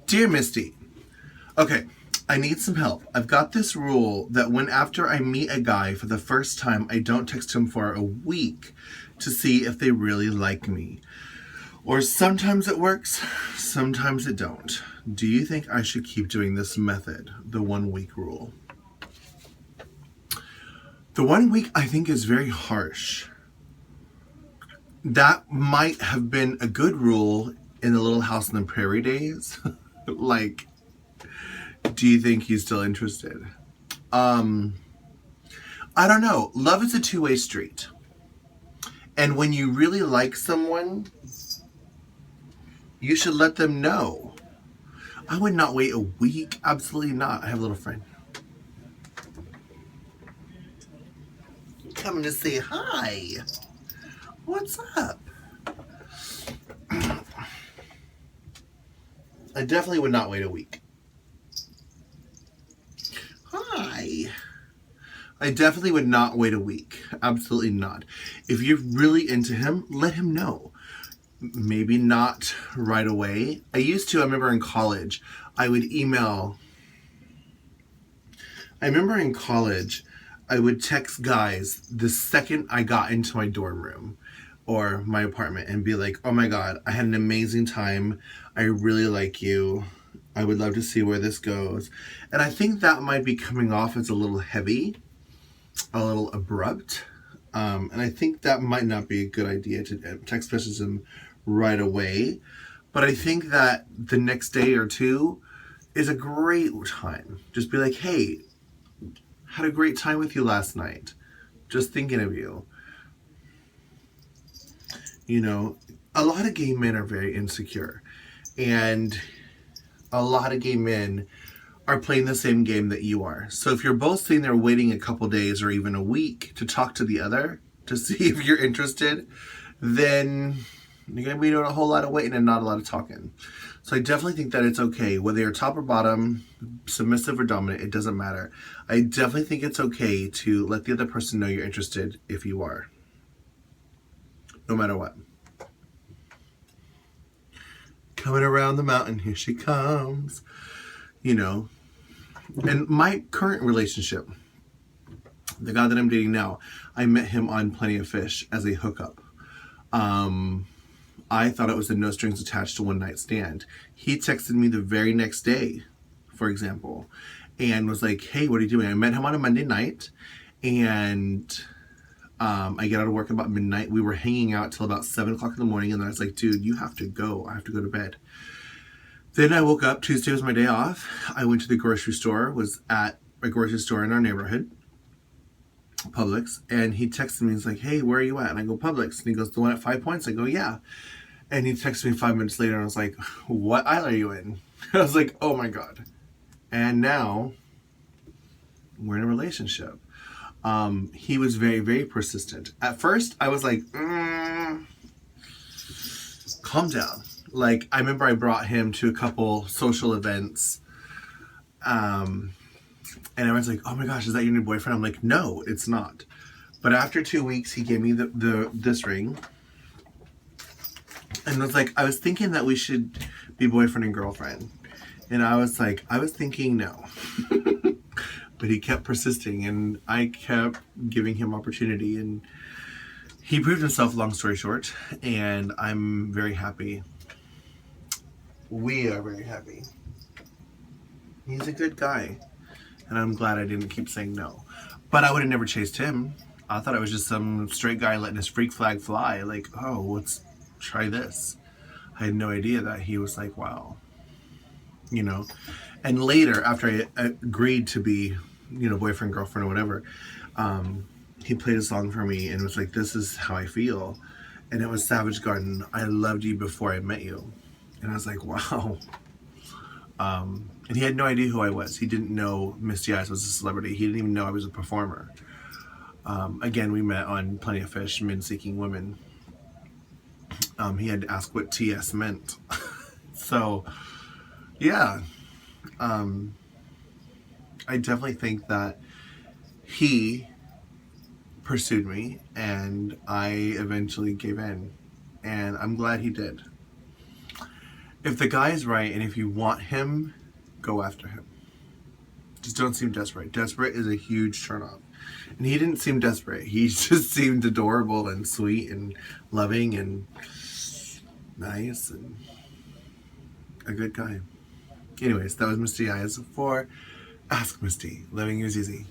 Dear Misty, okay, I need some help. I've got this rule that when after I meet a guy for the first time, I don't text him for a week to see if they really like me. Or sometimes it works, sometimes it don't. Do you think I should keep doing this method, the 1 week rule? The 1 week I think is very harsh. That might have been a good rule in the Little House on the Prairie days. Like, do you think he's still interested? I don't know. Love is a two-way street. And when you really like someone, you should let them know. I would not wait a week. Absolutely not. I have a little friend coming to say hi. What's up? I definitely would not wait a week. Hi. I definitely would not wait a week. Absolutely not. If you're really into him, let him know. Maybe not right away. I remember in college, I would email. I remember in college, I would text guys the second I got into my dorm room or my apartment and be like, oh my God, I had an amazing time. I really like you. I would love to see where this goes. And I think that might be coming off as a little heavy, a little abrupt. And I think that might not be a good idea to text message them right away. But I think that the next day or two is a great time. Just be like, hey, had a great time with you last night. Just thinking of you. You know, a lot of gay men are very insecure. And a lot of gay men are playing the same game that you are. So if you're both sitting there waiting a couple days or even a week to talk to the other to see if you're interested, then you're going to be doing a whole lot of waiting and not a lot of talking. So I definitely think that it's okay, whether you're top or bottom, submissive or dominant, it doesn't matter. I definitely think it's okay to let the other person know you're interested if you are. No matter what. Coming around the mountain, here she comes. You know, and my current relationship, the guy that I'm dating now, I met him on Plenty of Fish as a hookup. I thought it was a no strings attached to one night stand. He texted me the very next day, for example, and was like, hey, what are you doing? I met him on a Monday night, and I get out of work about midnight. We were hanging out till about 7 o'clock in the morning, and then I was like, dude, you have to go. I have to go to bed. Then I woke up. Tuesday was my day off. I went to the grocery store, was at a grocery store in our neighborhood, Publix, and he texted me. He's like, hey, where are you at? And I go, Publix. And he goes, the one at 5 Points? I go, yeah. And he texted me 5 minutes later, and I was like, what aisle are you in? I was like, oh my God. And now we're in a relationship. He was very, very persistent. At first, I was like, calm down. Like, I remember I brought him to a couple social events. And everyone's like, oh my gosh, is that your new boyfriend? I'm like, no, it's not. But after 2 weeks, he gave me this ring. And was like, I was thinking that we should be boyfriend and girlfriend. And I was like, I was thinking no. But he kept persisting, and I kept giving him opportunity. And he proved himself, long story short. And I'm very happy. We are very happy. He's a good guy. And I'm glad I didn't keep saying no. But I would have never chased him. I thought it was just some straight guy letting his freak flag fly. Like, oh, let's try this. I had no idea that he was like, wow. You know? And later, after I agreed to be, you know, boyfriend, girlfriend, or whatever, he played a song for me and was like, this is how I feel. And it was Savage Garden. I loved you before I met you. And I was like, wow. And he had no idea who I was. He didn't know Misty Eyez was a celebrity. He didn't even know I was a performer. Again, we met on Plenty of Fish, Men Seeking Women. He had to ask what TS meant. So, yeah. I definitely think that he pursued me, and I eventually gave in. And I'm glad he did. if the guy is right and if you want him, go after him. Just don't seem desperate. Desperate is a huge turn off. And he didn't seem desperate. He just seemed adorable and sweet and loving and nice and a good guy. Anyways, that was Misty Eyez for Ask Misty. Living is easy.